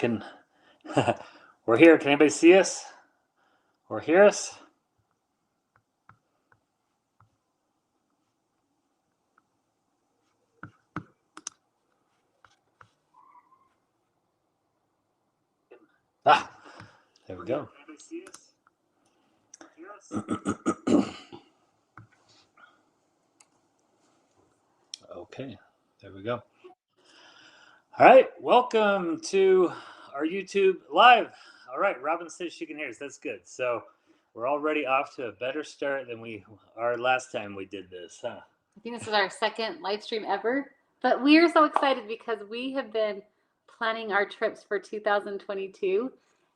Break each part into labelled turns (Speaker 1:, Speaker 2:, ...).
Speaker 1: Can we're here. Can anybody see us or hear us? Ah, there we go. Okay, there we go. All right, welcome to our YouTube live. All right, Robin says she can hear us. That's good. So we're already off to a better start than we are last time we did this, huh?
Speaker 2: I think this is our second live stream ever, but we are so excited because we have been planning our trips for 2022.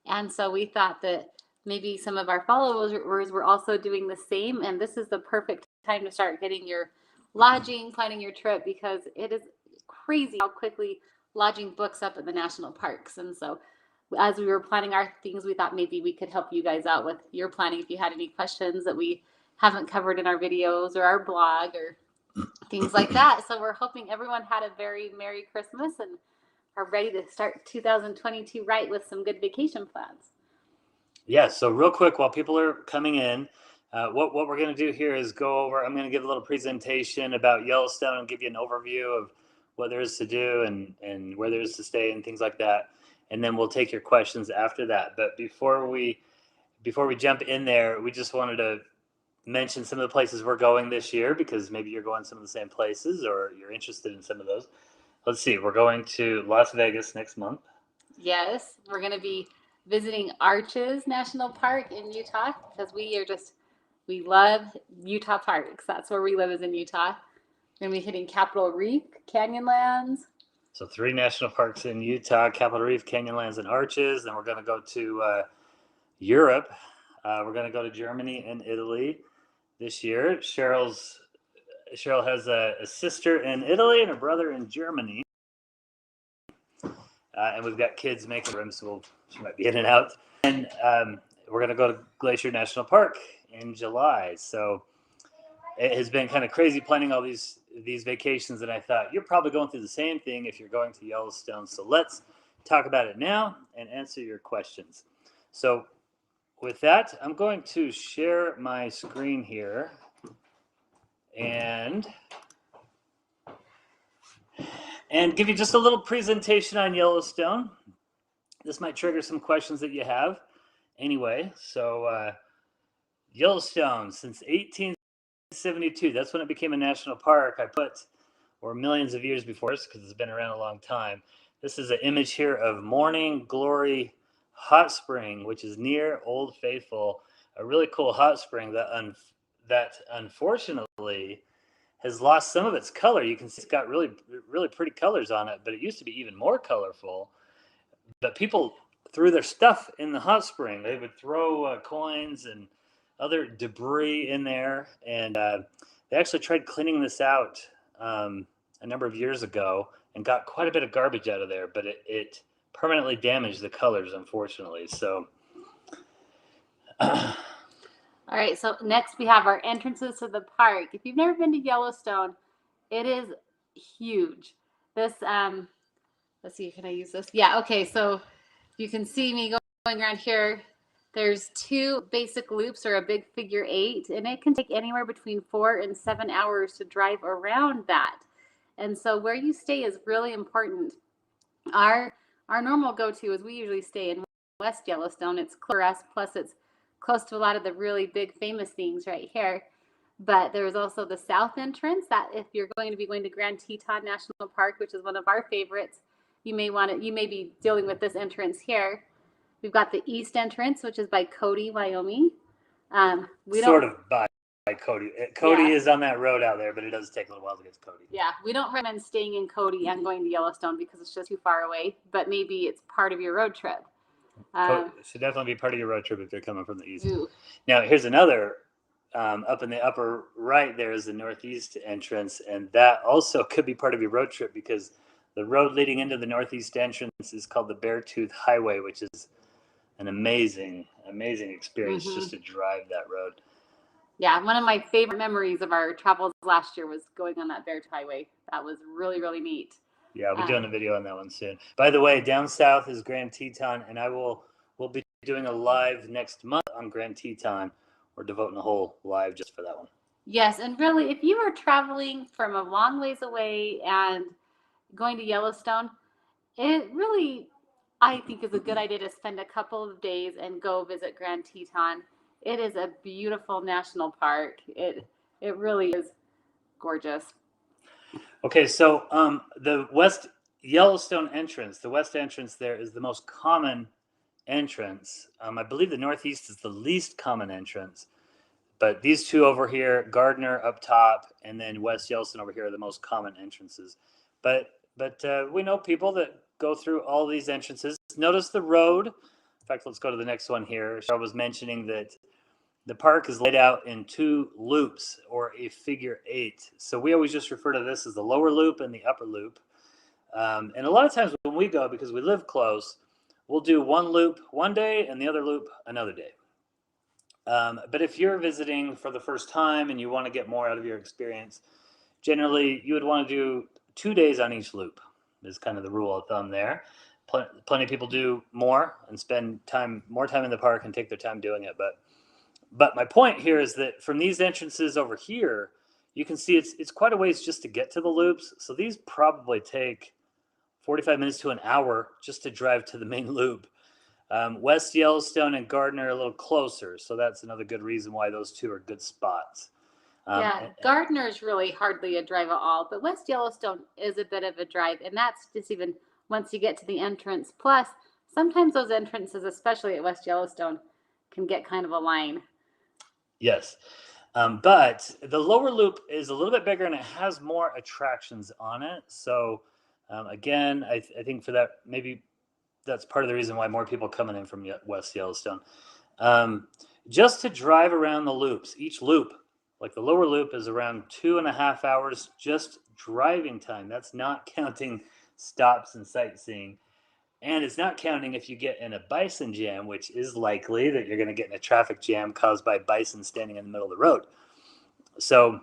Speaker 2: And so we thought that maybe some of our followers were also doing the same. And this is the perfect time to start getting your lodging, planning your trip, because it is crazy how quickly lodging books up at the national parks. And so as we were planning our things, we thought maybe we could help you guys out with your planning if you had any questions that we haven't covered in our videos or our blog or things like that. So we're hoping everyone had a very Merry Christmas and are ready to start 2022 right with some good vacation plans.
Speaker 1: Yeah, so real quick, while people are coming in, what we're going to do here is go over, I'm going to give a little presentation about Yellowstone and give you an overview of what there is to do and where there is to stay and things like that. And then we'll take your questions after that. But before we jump in there, we just wanted to mention some of the places we're going this year, because maybe you're going some of the same places or you're interested in some of those. Let's see, we're going to Las Vegas next month.
Speaker 2: Yes, we're going to be visiting Arches National Park in Utah because we love Utah parks. That's where we live, is in Utah. We're going to be hitting Capitol Reef, Canyonlands.
Speaker 1: So 3 national parks in Utah: Capitol Reef, Canyonlands, and Arches. Then we're going to go to Europe. We're going to go to Germany and Italy this year. Cheryl has a sister in Italy and a brother in Germany. And we've got kids making rooms, so she might be in and out. And we're going to go to Geyser National Park in July. So it has been kind of crazy planning all these vacations, and I thought you're probably going through the same thing if you're going to Yellowstone. So let's talk about it now and answer your questions. So with that, I'm going to share my screen here and give you just a little presentation on Yellowstone. This might trigger some questions that you have. Anyway, so Yellowstone, since 1872, that's when it became a national park. Or millions of years before us, because it's been around a long time. This is an image here of Morning Glory Hot Spring, which is near Old Faithful, a really cool hot spring that unfortunately has lost some of its color. You can see it's got really, really pretty colors on it, but it used to be even more colorful. But people threw their stuff in the hot spring. They would throw coins and other debris in there, and they actually tried cleaning this out a number of years ago and got quite a bit of garbage out of there, but it permanently damaged the colors, unfortunately. So
Speaker 2: all right, so next we have our entrances to the park. If you've never been to Yellowstone, it is huge. This let's see, can I use this? Yeah, okay, so you can see me going around here. There's 2 basic loops or a big figure 8, and it can take anywhere between 4 and 7 hours to drive around that. And so where you stay is really important. Our normal go-to is we usually stay in West Yellowstone. It's close to us, plus it's close to a lot of the really big famous things right here. But there's also the south entrance that if you're going to be going to Grand Teton National Park, which is one of our favorites, you may be dealing with this entrance here. We've got the east entrance, which is by Cody, Wyoming.
Speaker 1: Sort of by Cody. Cody is on that road out there, but it does take a little while to get to Cody.
Speaker 2: Yeah, we don't recommend staying in Cody and going to Yellowstone because it's just too far away, but maybe it's part of your road trip.
Speaker 1: It should definitely be part of your road trip if you're coming from the east.
Speaker 2: Ooh.
Speaker 1: Now, here's another, up in the upper right there is the northeast entrance, and that also could be part of your road trip because the road leading into the northeast entrance is called the Beartooth Highway, which is an amazing experience just to drive that road.
Speaker 2: Yeah, one of my favorite memories of our travels last year was going on that Beartooth Highway. That was really, really neat.
Speaker 1: Yeah, I'll be doing a video on that one soon. By the way, down south is Grand Teton, and we'll be doing a live next month on Grand Teton. We're devoting a whole live just for that one.
Speaker 2: Yes, and really, if you are traveling from a long ways away and going to Yellowstone, it really, I think, is a good idea to spend a couple of days and go visit Grand Teton. It is a beautiful national park. It really is gorgeous.
Speaker 1: Okay, so the West Yellowstone entrance, the west entrance there is the most common entrance. I believe the northeast is the least common entrance. But these two over here, Gardner up top, and then West Yellowstone over here are the most common entrances. But we know people that go through all these entrances. Notice the road. In fact, let's go to the next one here. I was mentioning that the park is laid out in two loops or a figure eight. So we always just refer to this as the lower loop and the upper loop. And a lot of times when we go, because we live close, we'll do one loop one day and the other loop another day. But if you're visiting for the first time and you want to get more out of your experience, generally you would want to do 2 days on each loop is kind of the rule of thumb there. Plenty of people do more and spend more time in the park and take their time doing it. But my point here is that from these entrances over here, you can see it's quite a ways just to get to the loops. So these probably take 45 minutes to an hour just to drive to the main loop. West Yellowstone and Gardner are a little closer, so that's another good reason why those two are good spots.
Speaker 2: Gardner is really hardly a drive at all, but West Yellowstone is a bit of a drive, and that's just even once you get to the entrance. Plus, sometimes those entrances, especially at West Yellowstone, can get kind of a line.
Speaker 1: Yes, but the lower loop is a little bit bigger and it has more attractions on it. So again, I think for that, maybe that's part of the reason why more people coming in from West Yellowstone. Just to drive around the loops, each loop, like the lower loop, is around 2.5 hours just driving time. That's not counting stops and sightseeing. And it's not counting if you get in a bison jam, which is likely that you're going to get in a traffic jam caused by bison standing in the middle of the road. So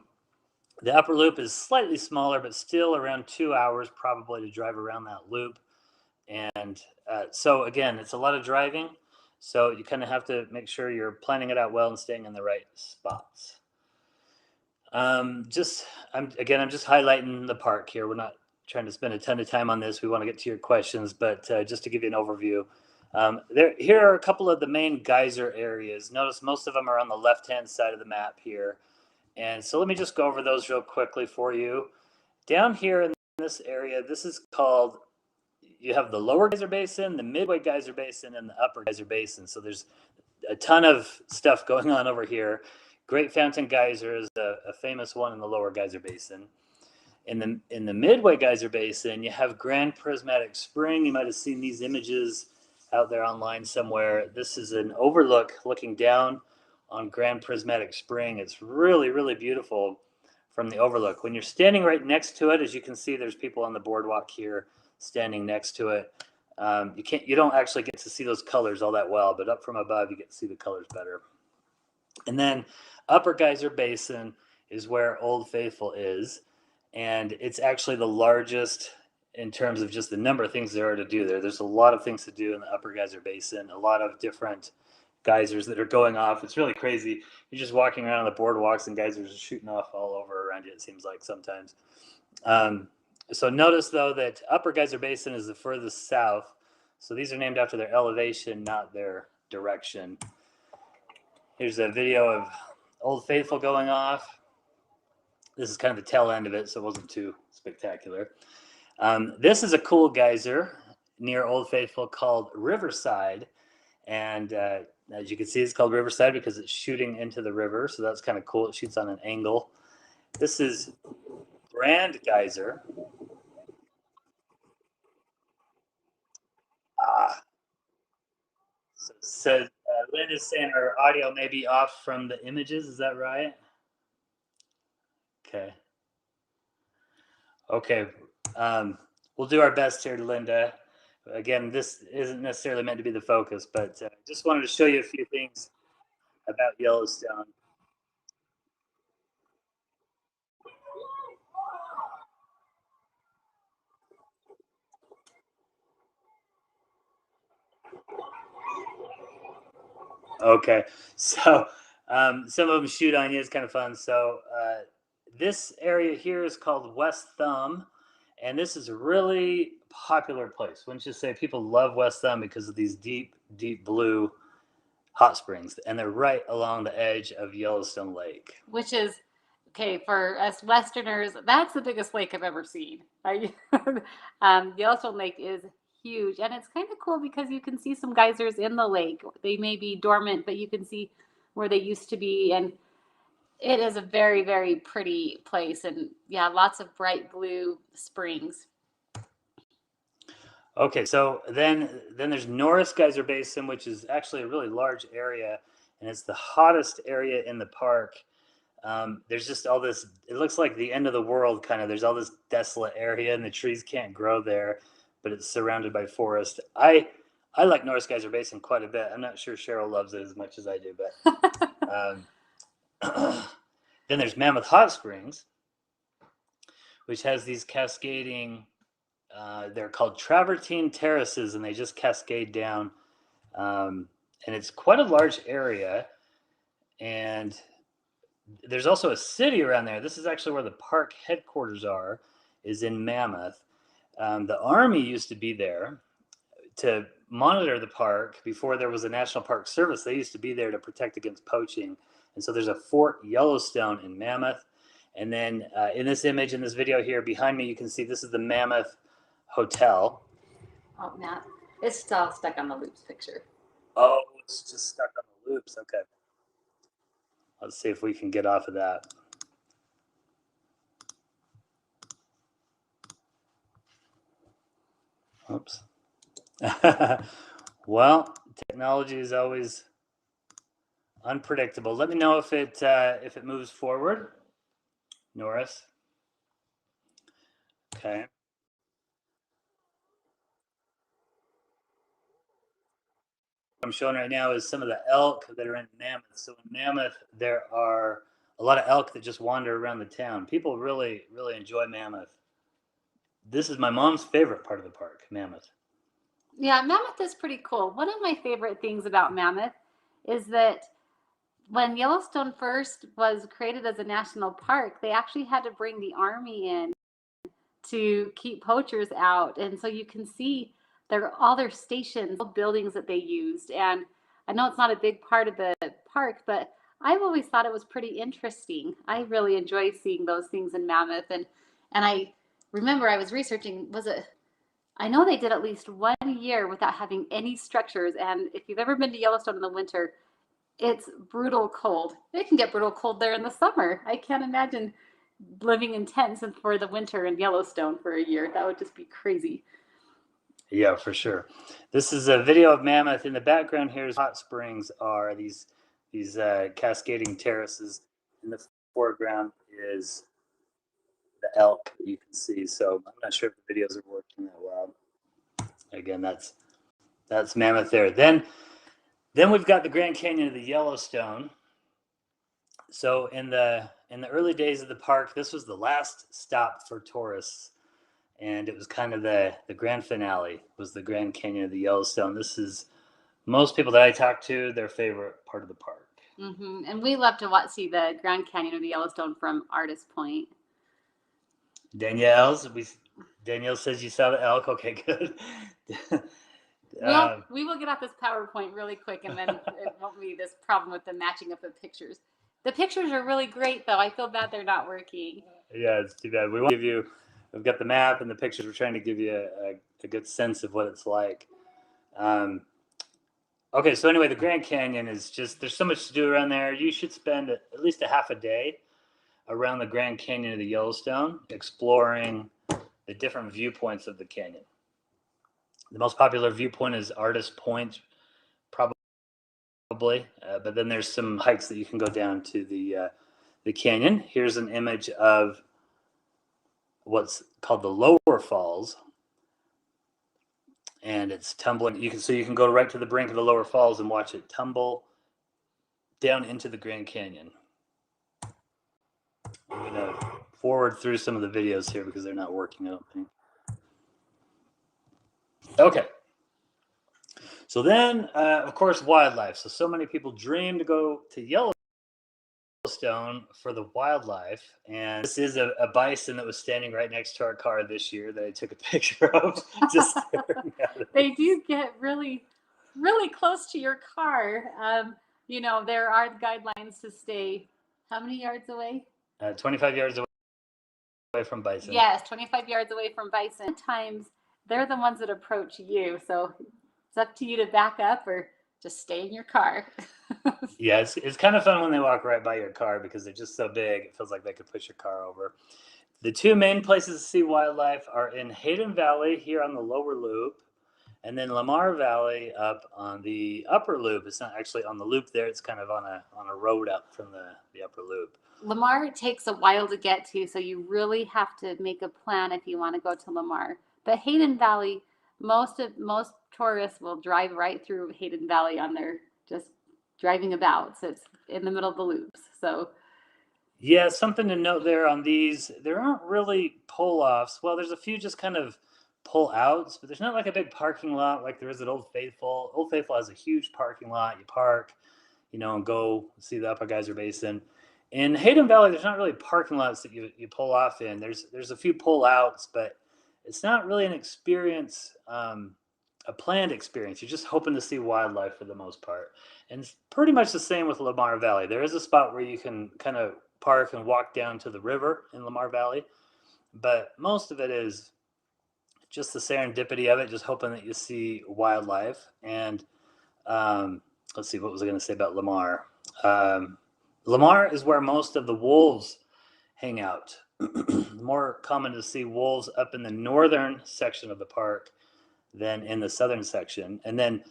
Speaker 1: the upper loop is slightly smaller, but still around 2 hours probably to drive around that loop. And so again, it's a lot of driving. So you kind of have to make sure you're planning it out well and staying in the right spots. I'm just highlighting the park here. We're not trying to spend a ton of time on this. We want to get to your questions, but just to give you an overview, here are a couple of the main geyser areas. Notice most of them are on the left-hand side of the map here. And so let me just go over those real quickly for you. Down here in this area, this is called, you have the lower geyser basin, the midway geyser basin, and the upper geyser basin. So there's a ton of stuff going on over here. Great Fountain Geyser is a famous one in the lower geyser basin. In the midway geyser basin, you have Grand Prismatic Spring. You might have seen these images out there online somewhere. This is an overlook looking down on Grand Prismatic Spring. It's really, really beautiful from the overlook. When you're standing right next to it, as you can see, there's people on the boardwalk here standing next to it. You don't actually get to see those colors all that well, but up from above, you get to see the colors better. And then Upper Geyser Basin is where Old Faithful is, and it's actually the largest in terms of just the number of things there are to do there. There's a lot of things to do in the Upper Geyser Basin, a lot of different geysers that are going off. It's really crazy. You're just walking around on the boardwalks and geysers are shooting off all over around you, it seems like sometimes. So notice, though, that Upper Geyser Basin is the furthest south. So these are named after their elevation, not their direction. Here's a video of Old Faithful going off. This is kind of the tail end of it, so it wasn't too spectacular. This is a cool geyser near Old Faithful called Riverside. And as you can see, it's called Riverside because it's shooting into the river. So that's kind of cool. It shoots on an angle. This is Brand Geyser. So Linda's saying her audio may be off from the images. Is that right? Okay. Okay. We'll do our best here, Linda. Again, this isn't necessarily meant to be the focus, but just wanted to show you a few things about Yellowstone. Okay, so some of them shoot on you. It's kind of fun. So this area here is called West Thumb, and this is a really popular place. Wouldn't you say? People love West Thumb because of these deep, deep blue hot springs, and they're right along the edge of Yellowstone Lake.
Speaker 2: Which is, okay, for us Westerners, that's the biggest lake I've ever seen. Yellowstone Lake is huge, and it's kind of cool because you can see some geysers in the lake. They may be dormant, but you can see where they used to be, and it is a very, very pretty place, and yeah, lots of bright blue springs.
Speaker 1: Okay, so then there's Norris Geyser Basin, which is actually a really large area, and it's the hottest area in the park. There's just all this, it looks like the end of the world kind of. There's all this desolate area, and the trees can't grow there, but it's surrounded by forest. I like Norris Geyser Basin quite a bit. I'm not sure Cheryl loves it as much as I do, but then there's Mammoth Hot Springs, which has these cascading, they're called travertine terraces, and they just cascade down. And it's quite a large area. And there's also a city around there. This is actually where the park headquarters are, is in Mammoth. The Army used to be there to monitor the park before there was a National Park Service. They used to be there to protect against poaching. And so there's a Fort Yellowstone in Mammoth. And then in this image, in this video here behind me, you can see this is the Mammoth Hotel.
Speaker 2: Oh, Matt, it's still stuck on the loops picture.
Speaker 1: Oh, it's just stuck on the loops. Okay. Let's see if we can get off of that. Oops. Well, technology is always unpredictable. Let me know if it moves forward, Norris. Okay. What I'm showing right now is some of the elk that are in Mammoth. So in Mammoth, there are a lot of elk that just wander around the town. People really, really enjoy Mammoth. This is my mom's favorite part of the park, Mammoth.
Speaker 2: Yeah, Mammoth is pretty cool. One of my favorite things about Mammoth is that when Yellowstone first was created as a national park, they actually had to bring the Army in to keep poachers out. And so you can see all their stations, buildings that they used. And I know it's not a big part of the park, but I've always thought it was pretty interesting. I really enjoy seeing those things in Mammoth. And I remember I was researching, I know they did at least 1 year without having any structures. And if you've ever been to Yellowstone in the winter, it's brutal cold. It can get brutal cold there in the summer. I can't imagine living in tents and for the winter in Yellowstone for a year. That would just be crazy.
Speaker 1: Yeah, for sure. This is a video of Mammoth. In the background here is hot springs are these cascading terraces. In the foreground is the elk that you can see. So I'm not sure if the videos are working that well. Again, that's Mammoth there. Then we've got the Grand Canyon of the Yellowstone. So in the early days of the park, this was the last stop for tourists, and it was kind of the grand finale was the Grand Canyon of the Yellowstone. This is most people that I talk to, their favorite part of the park.
Speaker 2: Mm-hmm. And we love to see the Grand Canyon of the Yellowstone from Artist Point.
Speaker 1: Danielle says you saw the elk. Okay, good.
Speaker 2: Well, we will get off this PowerPoint really quick, and then it won't be this problem with the matching of the pictures. The pictures are really great, though. I feel bad they're not working.
Speaker 1: Yeah, it's too bad. We've got the map and the pictures. We're trying to give you a good sense of what it's like. Okay, so anyway, the Grand Canyon is just, there's so much to do around there. You should spend at least a half a day around the Grand Canyon of the Yellowstone, exploring the different viewpoints of the canyon. The most popular viewpoint is Artist Point, probably, but then there's some hikes that you can go down to the canyon. Here's an image of what's called the lower falls, and it's tumbling. You can go right to the brink of the lower falls and watch it tumble down into the Grand Canyon. I'm gonna forward through some of the videos here because they're not working, I don't think. Okay, So then, of course, wildlife. So many people dream to go to Yellowstone for the wildlife. And this is a bison that was standing right next to our car this year that I took a picture of. Just
Speaker 2: They do get really, really close to your car. You know, there are guidelines to stay how many yards away?
Speaker 1: 25 yards away from bison.
Speaker 2: Yes, 25 yards away from bison. Sometimes they're the ones that approach you. So it's up to you to back up or just stay in your car.
Speaker 1: Yeah, it's kind of fun when they walk right by your car because they're just so big. It feels like they could push your car over. The two main places to see wildlife are in Hayden Valley here on the lower loop, and then Lamar Valley up on the upper loop. It's not actually on the loop there. It's kind of on a road up from the upper loop.
Speaker 2: Lamar takes a while to get to, so you really have to make a plan if you want to go to Lamar. But Hayden Valley, most tourists will drive right through Hayden Valley on their just driving about. So it's in the middle of the loops. So
Speaker 1: yeah, something to note there on these. There aren't really pull-offs. Well, there's a few just kind of pull-outs, but there's not like a big parking lot like there is at Old Faithful. Old Faithful has a huge parking lot. You park, and go see the Upper Geyser Basin. In Hayden Valley, there's not really parking lots that you pull off in. There's a few pull-outs, but it's not really an experience, a planned experience. You're just hoping to see wildlife for the most part. And it's pretty much the same with Lamar Valley. There is a spot where you can kind of park and walk down to the river in Lamar Valley, but most of it is just the serendipity of it, just hoping that you see wildlife. And let's see, what was I going to say about Lamar? Lamar is where most of the wolves hang out. More common to see wolves up in the northern section of the park than in the southern section. And then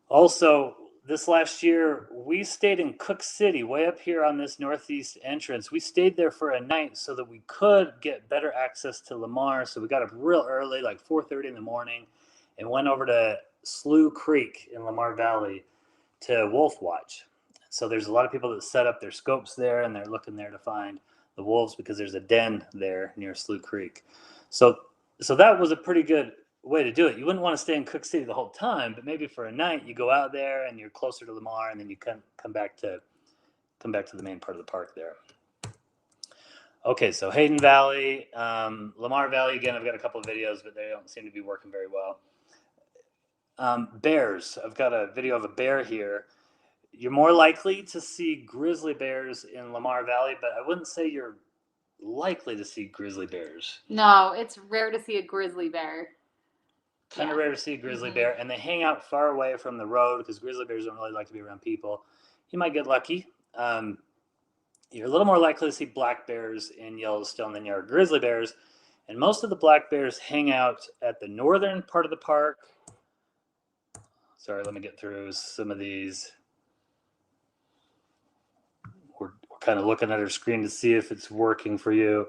Speaker 1: also, this last year, we stayed in Cook City, way up here on this northeast entrance. We stayed there for a night so that we could get better access to Lamar. So we got up real early, like 4:30 in the morning, and went over to Slough Creek in Lamar Valley to wolf watch. So there's a lot of people that set up their scopes there, and they're looking there to find the wolves because there's a den there near Slough Creek. So that was a pretty good way to do it. You wouldn't want to stay in Cook City the whole time, but maybe for a night you go out there and you're closer to Lamar, and then you come back to the main part of the park there. Okay, so Hayden Valley, Lamar Valley, again, I've got a couple of videos, but they don't seem to be working very well. Bears, I've got a video of a bear here. You're more likely to see grizzly bears in Lamar Valley, but I wouldn't say you're likely to see grizzly bears.
Speaker 2: no, it's rare to see a grizzly bear.
Speaker 1: Kind of rare to see a grizzly bear, and they hang out far away from the road because grizzly bears don't really like to be around people. You might get lucky. You're a little more likely to see black bears in Yellowstone than you are grizzly bears, and most of the black bears hang out at the northern part of the park. Sorry, let me get through some of these. We're kind of looking at our screen to see if it's working for you.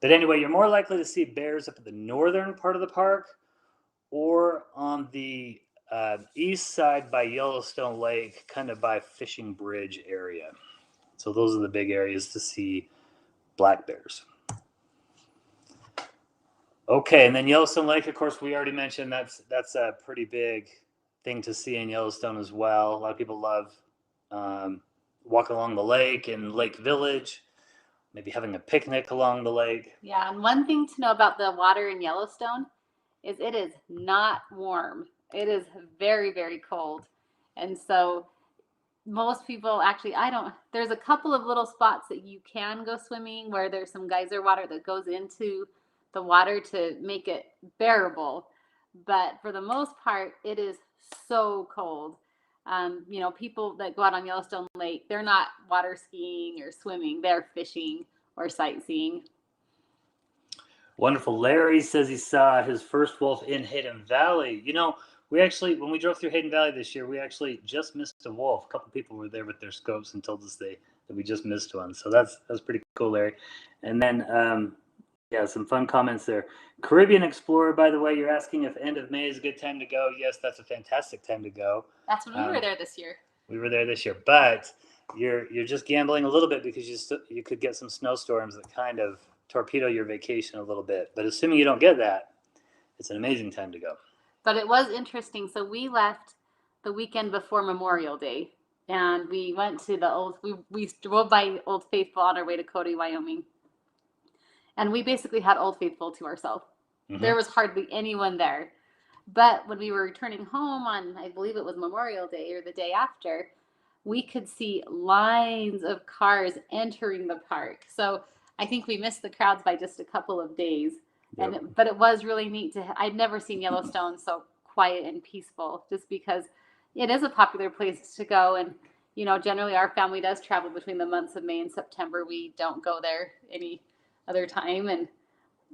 Speaker 1: But anyway, you're more likely to see bears up at the northern part of the park or on the east side by Yellowstone Lake, kind of by Fishing Bridge area. So those are the big areas to see black bears. Okay, and then Yellowstone Lake, of course, we already mentioned that's a pretty big thing to see in Yellowstone as well. A lot of people love walking along the lake in Lake Village, maybe having a picnic along the lake.
Speaker 2: Yeah, and one thing to know about the water in Yellowstone is it is not warm. It is very, very cold. And so most people actually, there's a couple of little spots that you can go swimming where there's some geyser water that goes into the water to make it bearable. But for the most part, it is so cold. People that go out on Yellowstone Lake, they're not water skiing or swimming, they're fishing or sightseeing.
Speaker 1: Wonderful. Larry says he saw his first wolf in Hayden Valley. We actually, when we drove through Hayden Valley this year, we actually just missed a wolf. A couple people were there with their scopes and told us that we just missed one. So that's pretty cool, Larry. And then, some fun comments there. Caribbean Explorer, by the way, you're asking if end of May is a good time to go. Yes, that's a fantastic time to go.
Speaker 2: That's when we were there this year.
Speaker 1: We were there this year, but you're just gambling a little bit because you could get some snowstorms that kind of torpedo your vacation a little bit. But assuming you don't get that, it's an amazing time to go.
Speaker 2: But it was interesting. So we left the weekend before Memorial Day, and we went to the we drove by Old Faithful on our way to Cody, Wyoming. And we basically had Old Faithful to ourselves. There was hardly anyone there. But when we were returning home on, I believe it was Memorial Day or the day after, we could see lines of cars entering the park. So I think we missed the crowds by just a couple of days.
Speaker 1: Yep.
Speaker 2: But it was really neat I'd never seen Yellowstone so quiet and peaceful, just because it is a popular place to go. And, you know, generally our family does travel between the months of May and September. We don't go there any other time. And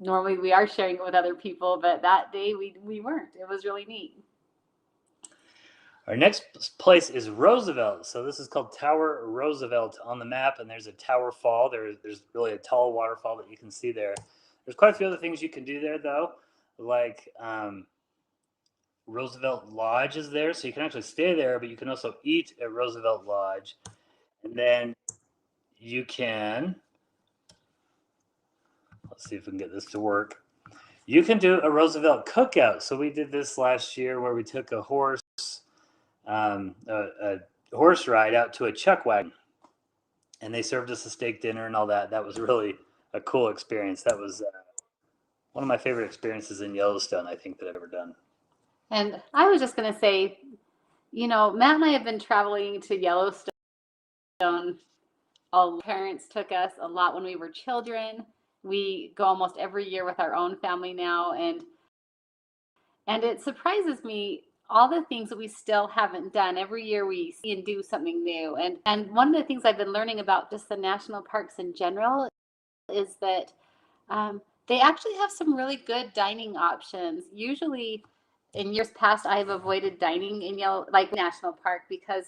Speaker 2: normally we are sharing it with other people, but that day we weren't. It was really neat.
Speaker 1: Our next place is Roosevelt. So this is called Tower Roosevelt on the map, and there's a tower fall. There's really a tall waterfall that you can see there. There's quite a few other things you can do there, though, like Roosevelt Lodge is there, so you can actually stay there, but you can also eat at Roosevelt Lodge. And then you can, let's see if we can get this to work. You can do a Roosevelt cookout. So we did this last year where we took a horse ride out to a chuck wagon, and they served us a steak dinner and all that. That was really a cool experience. That was one of my favorite experiences in Yellowstone, I think, that I've ever done.
Speaker 2: And I was just going to say, you know, Matt and I have been traveling to Yellowstone. All parents took us a lot when we were children. We go almost every year with our own family now, and it surprises me all the things that we still haven't done. Every year we see and do something new. And one of the things I've been learning about just the national parks in general is that they actually have some really good dining options. Usually in years past, I've avoided dining in National Park because,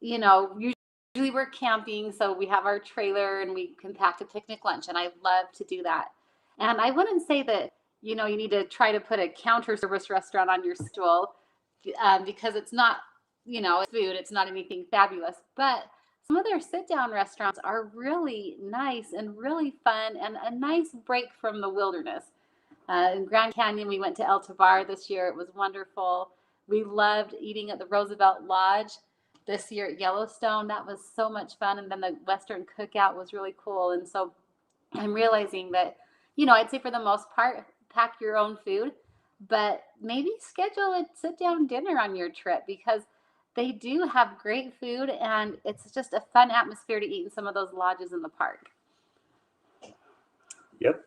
Speaker 2: you know, usually we're camping, so we have our trailer and we can pack a picnic lunch, and I love to do that. And I wouldn't say that, you know, you need to try to put a counter service restaurant on your stool because it's not, you know, it's food, it's not anything fabulous. But some of their sit down restaurants are really nice and really fun and a nice break from the wilderness. In Grand Canyon, we went to El Tovar this year. It was wonderful. We loved eating at the Roosevelt Lodge this year at Yellowstone. That was so much fun. And then the Western Cookout was really cool. And so I'm realizing that, you know, I'd say for the most part, pack your own food, but maybe schedule a sit down dinner on your trip because they do have great food and it's just a fun atmosphere to eat in some of those lodges in the park.
Speaker 1: Yep.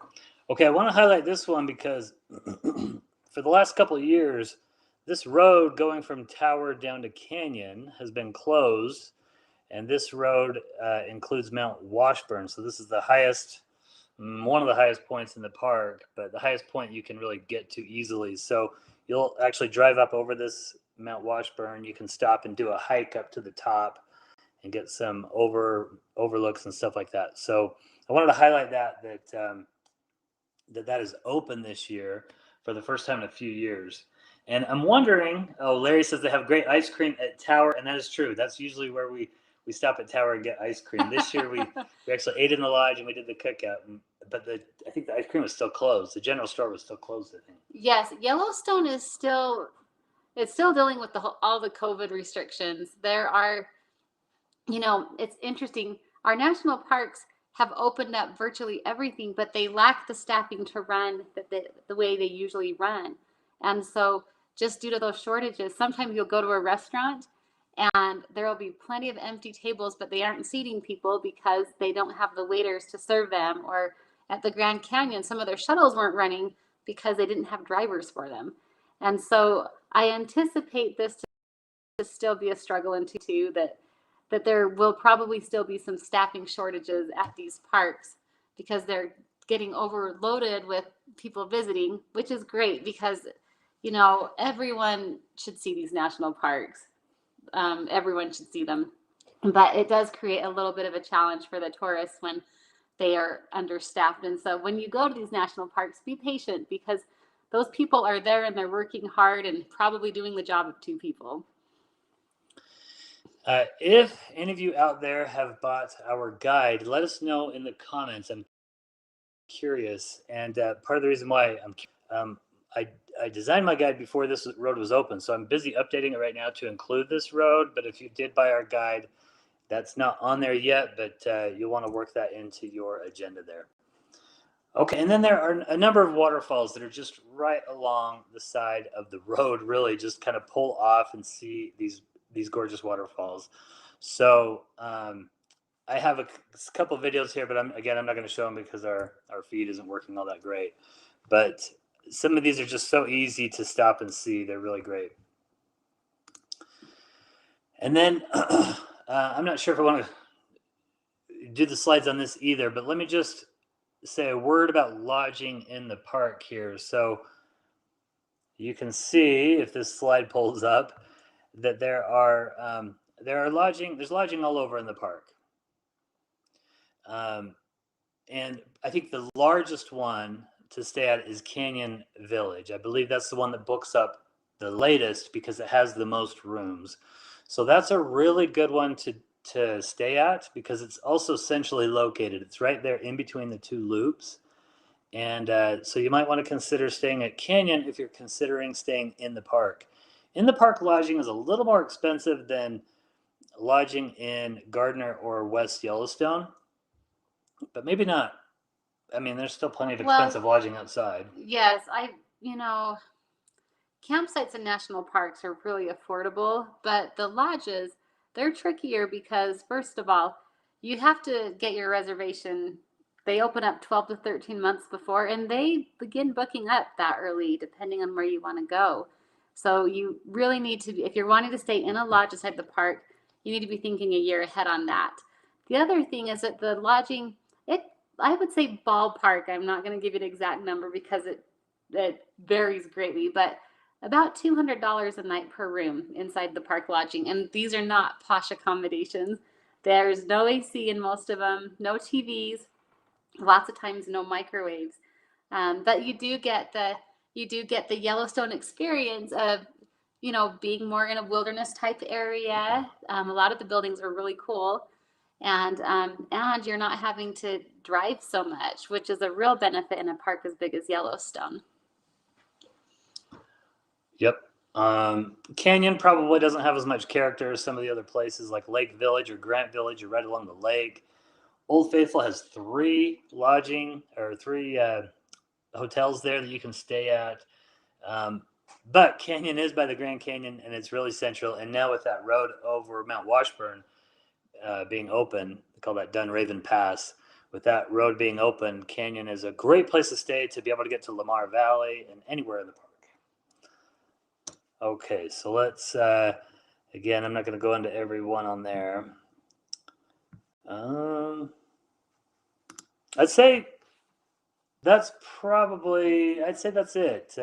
Speaker 1: Okay, I want to highlight this one because for the last couple of years, this road going from Tower down to Canyon has been closed, and this road includes Mount Washburn. So this is the highest, one of the highest points in the park, but the highest point you can really get to easily. So you'll actually drive up over this Mount Washburn. You can stop and do a hike up to the top and get some overlooks and stuff like that. So I wanted to highlight that is open this year for the first time in a few years. And I'm wondering, oh, Larry says they have great ice cream at Tower, and that is true. That's usually where we stop at Tower and get ice cream. This year we actually ate in the lodge and we did the cookout, but I think the ice cream was still closed. The general store was still closed, I think.
Speaker 2: Yes, Yellowstone is still dealing with all the COVID restrictions. There are, you know, it's interesting. Our national parks have opened up virtually everything, but they lack the staffing to run the way they usually run. And so just due to those shortages, sometimes you'll go to a restaurant and there will be plenty of empty tables, but they aren't seating people because they don't have the waiters to serve them. Or at the Grand Canyon, some of their shuttles weren't running because they didn't have drivers for them. And so I anticipate this to still be a struggle into too, that there will probably still be some staffing shortages at these parks because they're getting overloaded with people visiting, which is great because, you know, everyone should see these national parks. Everyone should see them. But it does create a little bit of a challenge for the tourists when they are understaffed. And so when you go to these national parks, be patient because those people are there and they're working hard and probably doing the job of two people.
Speaker 1: If any of you out there have bought our guide, let us know in the comments. I'm curious, and part of the reason why I I designed my guide before this road was open, so I'm busy updating it right now to include this road. But if you did buy our guide, that's not on there yet, but you'll want to work that into your agenda there. Okay, and then there are a number of waterfalls that are just right along the side of the road, really just kind of pull off and see these gorgeous waterfalls. So I have a couple videos here, but I'm not going to show them because our feed isn't working all that great. But some of these are just so easy to stop and see. They're really great. And then I'm not sure if I want to do the slides on this either, but let me just say a word about lodging in the park here. So you can see, if this slide pulls up, that there's lodging all over in the park. And I think the largest one to stay at is Canyon Village. I believe that's the one that books up the latest because it has the most rooms. So that's a really good one to stay at because it's also centrally located. It's right there in between the two loops. And so you might want to consider staying at Canyon if you're considering staying in the park. In the park, lodging is a little more expensive than lodging in Gardner or West Yellowstone, but maybe not. I mean, there's still plenty of expensive lodging outside.
Speaker 2: Yes, campsites in national parks are really affordable, but the lodges, they're trickier because, first of all, you have to get your reservation. They open up 12 to 13 months before, and they begin booking up that early, depending on where you want to go. So you really need to, if you're wanting to stay in a lodge inside the park, you need to be thinking a year ahead on that. The other thing is that the lodging, I would say ballpark, I'm not going to give you an exact number because it varies greatly, but about $200 a night per room inside the park lodging. And these are not posh accommodations. There's no AC in most of them, no TVs, lots of times no microwaves. But you do get the Yellowstone experience of, being more in a wilderness type area. A lot of the buildings are really cool. And you're not having to drive so much, which is a real benefit in a park as big as Yellowstone.
Speaker 1: Yep. Canyon probably doesn't have as much character as some of the other places like Lake Village or Grant Village. You're right along the lake. Old Faithful has three hotels there that you can stay at. But Canyon is by the Grand Canyon, and it's really central. And now with that road over Mount Washburn being open, they call that Dunraven Pass. With that road being open, Canyon is a great place to stay to be able to get to Lamar Valley and anywhere in the park. Okay, so let's, again, I'm not going to go into every one on there. I'd say that's it.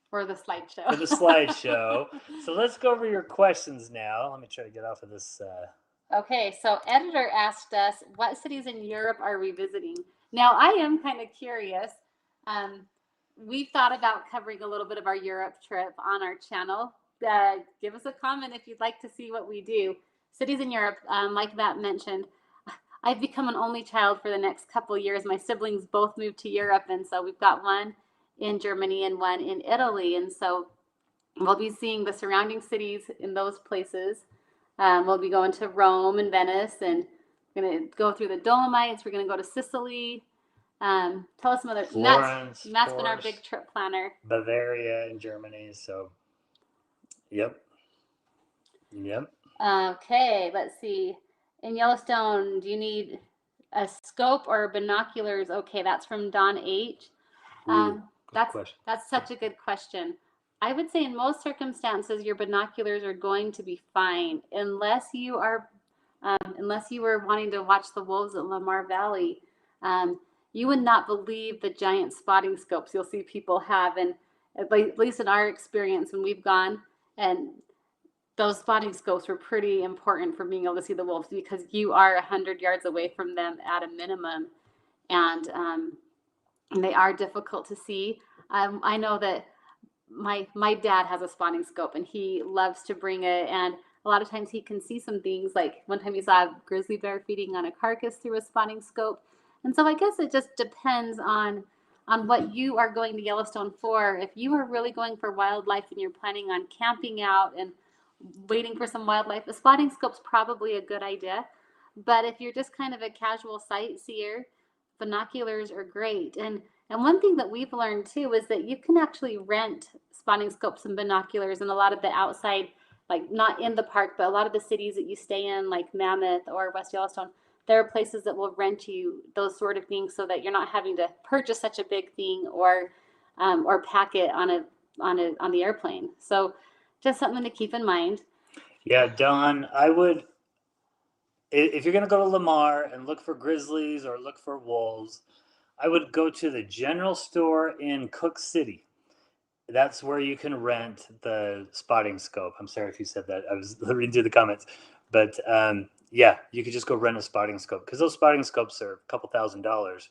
Speaker 2: For the slideshow.
Speaker 1: For the slideshow. So let's go over your questions now. Let me try to get off of this.
Speaker 2: Okay, so editor asked us, what cities in Europe are we visiting? Now, I am kind of curious. We've thought about covering a little bit of our Europe trip on our channel. Give us a comment if you'd like to see what we do. Cities in Europe, like Matt mentioned, I've become an only child for the next couple of years. My siblings both moved to Europe, and so we've got one in Germany and one in Italy. And so we'll be seeing the surrounding cities in those places. We'll be going to Rome and Venice, and we're going to go through the Dolomites. We're going to go to Sicily. Tell us some other.
Speaker 1: Florence.
Speaker 2: Matt's been our big trip planner.
Speaker 1: Bavaria in Germany. So, yep.
Speaker 2: Okay, let's see. In Yellowstone, do you need a scope or binoculars? Okay, that's from Don H. That's such a good question. I would say in most circumstances, your binoculars are going to be fine unless you were wanting to watch the wolves at Lamar Valley. You would not believe the giant spotting scopes you'll see people have, and at least in our experience when we've gone, and those spotting scopes were pretty important for being able to see the wolves because you are 100 yards away from them at a minimum, and they are difficult to see. I know that my dad has a spotting scope, and he loves to bring it, and a lot of times he can see some things. Like one time he saw a grizzly bear feeding on a carcass through a spotting scope. And so I guess it just depends on on what you are going to Yellowstone for. If you are really going for wildlife and you're planning on camping out and waiting for some wildlife, a spotting scope's probably a good idea. But if you're just kind of a casual sightseer, binoculars are great. And one thing that we've learned too is that you can actually rent spotting scopes and binoculars in a lot of the outside, like not in the park, but a lot of the cities that you stay in, like Mammoth or West Yellowstone. There are places that will rent you those sort of things so that you're not having to purchase such a big thing or pack it on the airplane. So just something to keep in mind.
Speaker 1: Yeah, Don, I would, if you're going to go to Lamar and look for grizzlies or look for wolves, I would go to the general store in Cook City. That's where you can rent the spotting scope. I'm sorry if you said that. I was reading through the comments. But yeah, you could just go rent a spotting scope because those spotting scopes are a couple $1,000s.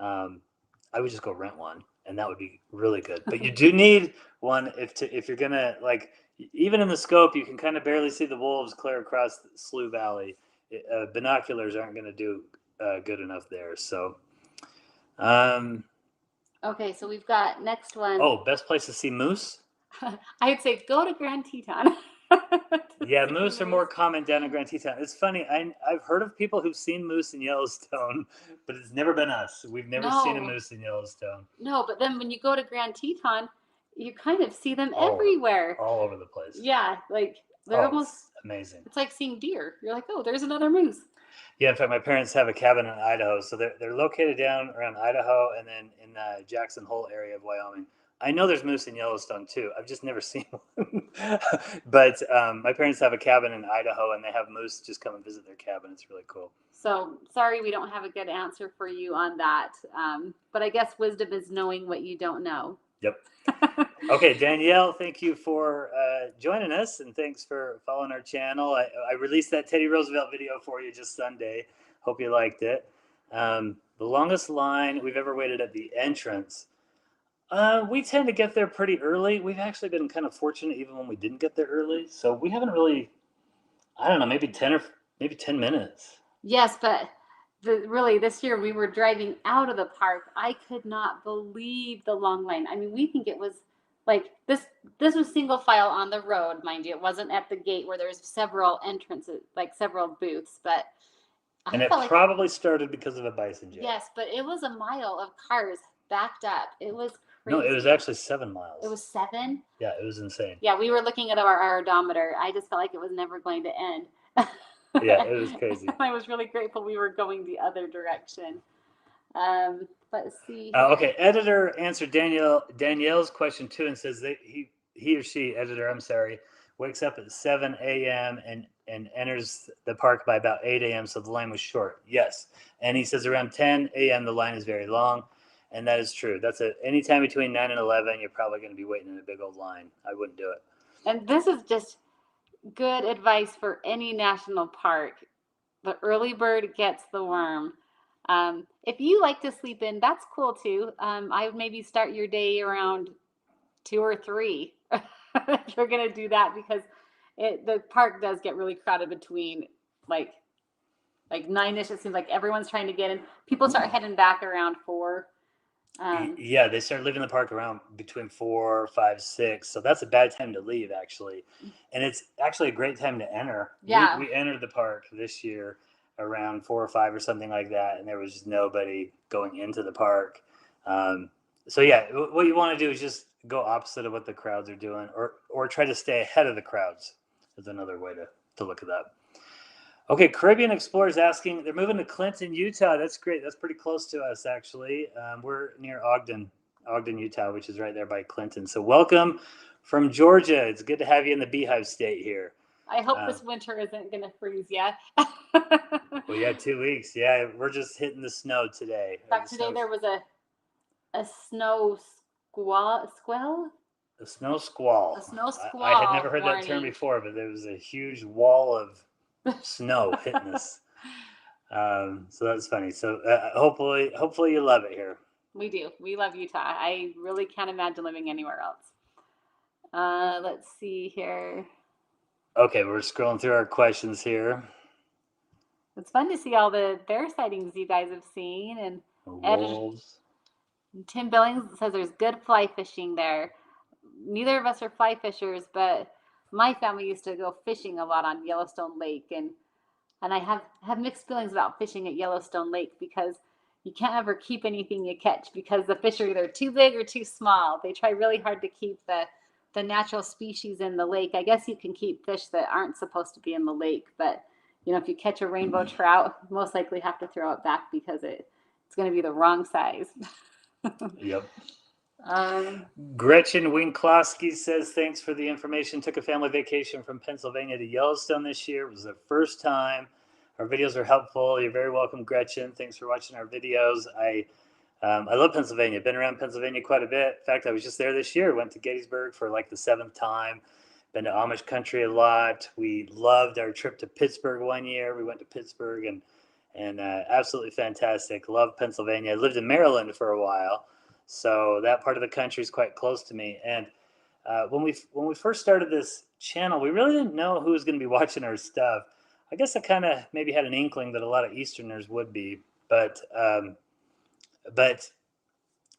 Speaker 1: I would just go rent one, and that would be really good. But you do need one if you're gonna, like, even in the scope, you can kind of barely see the wolves clear across the Slough Valley. Binoculars aren't going to do good enough there. So,
Speaker 2: okay, so we've got next one.
Speaker 1: oh, best place to see moose?
Speaker 2: I'd say go to Grand Teton.
Speaker 1: Yeah, moose are more common down in Grand Teton. It's funny. I've heard of people who've seen moose in Yellowstone, but it's never been us. We've never seen a moose in Yellowstone.
Speaker 2: No, but then when you go to Grand Teton, you kind of see them everywhere.
Speaker 1: All over the place.
Speaker 2: Yeah, like they're almost
Speaker 1: amazing.
Speaker 2: It's like seeing deer. You're like, oh, there's another moose.
Speaker 1: Yeah, in fact, my parents have a cabin in Idaho, so they're located down around Idaho and then in the Jackson Hole area of Wyoming. I know there's moose in Yellowstone too. I've just never seen one. But my parents have a cabin in Idaho, and they have moose just come and visit their cabin. It's really cool.
Speaker 2: So sorry, we don't have a good answer for you on that. But I guess wisdom is knowing what you don't know.
Speaker 1: Yep. Okay, Danielle, thank you for joining us, and thanks for following our channel. I released that Teddy Roosevelt video for you just Sunday. Hope you liked it. The longest line we've ever waited at the entrance. We tend to get there pretty early. We've actually been kind of fortunate even when we didn't get there early. So we haven't really, I don't know, maybe 10 minutes. Yes,
Speaker 2: but really this year we were driving out of the park. I could not believe the long line. I mean, we think it was like this was single file on the road, mind you. It wasn't at the gate where there's several entrances, like several booths, but
Speaker 1: and it probably started because of a bison jam.
Speaker 2: Yes, but it was a mile of cars backed up. It was crazy.
Speaker 1: No, it was actually 7 miles.
Speaker 2: It was 7?
Speaker 1: Yeah, it was insane.
Speaker 2: Yeah, we were looking at our odometer. I just felt like it was never going to end.
Speaker 1: Yeah, it was crazy.
Speaker 2: I was really grateful we were going the other direction. Let's see.
Speaker 1: Okay, editor answered Danielle's question too, and says that he or she, editor, I'm sorry, wakes up at 7 a.m. and enters the park by about 8 a.m. So the line was short. Yes, and he says around 10 a.m. the line is very long, and that is true. That's any time between 9 and 11, you're probably going to be waiting in a big old line. I wouldn't do it.
Speaker 2: And this is just good advice for any national park. The early bird gets the worm. If you like to sleep in, that's cool too. I would maybe start your day around 2 or 3 if you're going to do that, because the park does get really crowded between like 9-ish. It seems like everyone's trying to get in. People start heading back around 4.
Speaker 1: Yeah, they start leaving the park around between 4, 5, 6. So that's a bad time to leave, actually. And it's actually a great time to enter.
Speaker 2: Yeah.
Speaker 1: We entered the park this year around 4 or 5 or something like that, and there was just nobody going into the park. So yeah, what you want to do is just go opposite of what the crowds are doing, or try to stay ahead of the crowds is another way to look at that. Okay, Caribbean Explorers asking, they're moving to Clinton, Utah. That's great. That's pretty close to us, actually. We're near Ogden, Utah, which is right there by Clinton. So welcome from Georgia. It's good to have you in the Beehive State here.
Speaker 2: I hope this winter isn't going to freeze yet.
Speaker 1: Well, yeah, 2 weeks. Yeah, we're just hitting the snow today.
Speaker 2: In fact, today there was a snow squall.
Speaker 1: A snow squall.
Speaker 2: A snow squall.
Speaker 1: I had never heard that term before, but there was a huge wall of snow hitting us. So that's funny. So hopefully you love it here.
Speaker 2: We do. We love Utah. I really can't imagine living anywhere else. Let's see here.
Speaker 1: Okay, we're scrolling through our questions here.
Speaker 2: It's fun to see all the bear sightings you guys have seen, and
Speaker 1: wolves.
Speaker 2: Tim Billings says there's good fly fishing there. Neither of us are fly fishers, but my family used to go fishing a lot on Yellowstone Lake, and I have mixed feelings about fishing at Yellowstone Lake because you can't ever keep anything you catch because the fish are either too big or too small. They try really hard to keep the natural species in the lake. I guess you can keep fish that aren't supposed to be in the lake, but if you catch a rainbow trout, you most likely have to throw it back because it's going to be the wrong size.
Speaker 1: Yep. Gretchen Winklowski says, thanks for the information. Took a family vacation from Pennsylvania to Yellowstone this year. It was the first time. Our videos are helpful. You're very welcome, Gretchen. Thanks for watching our videos. I love Pennsylvania. Been around Pennsylvania quite a bit. In fact, I was just there this year. Went to Gettysburg for like the 7th time. Been to Amish country a lot. We loved our trip to Pittsburgh one year. We went to Pittsburgh and absolutely fantastic. Love Pennsylvania. I lived in Maryland for a while. So that part of the country is quite close to me. And when we first started this channel, we really didn't know who was going to be watching our stuff. I guess I kind of maybe had an inkling that a lot of Easterners would be, but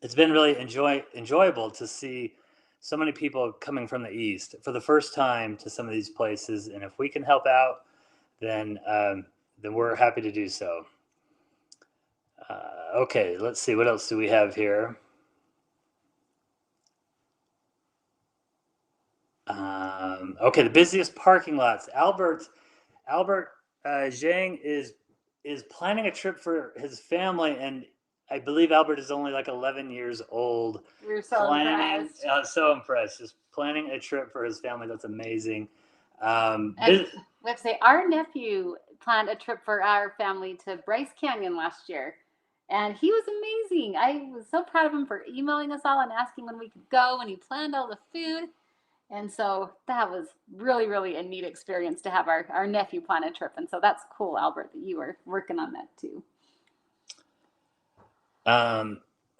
Speaker 1: it's been really enjoyable to see so many people coming from the East for the first time to some of these places. And if we can help out, then we're happy to do so. Okay, let's see. What else do we have here? Okay, the busiest parking lots. Albert Zhang is planning a trip for his family, and I believe Albert is only like 11 years old.
Speaker 2: We're so impressed.
Speaker 1: So impressed. Just planning a trip for his family. That's amazing.
Speaker 2: Let's say our nephew planned a trip for our family to Bryce Canyon last year, and he was amazing. I was so proud of him for emailing us all and asking when we could go, and he planned all the food. And so that was really, really a neat experience to have our nephew plan a trip. And so that's cool, Albert, that you were working on that too.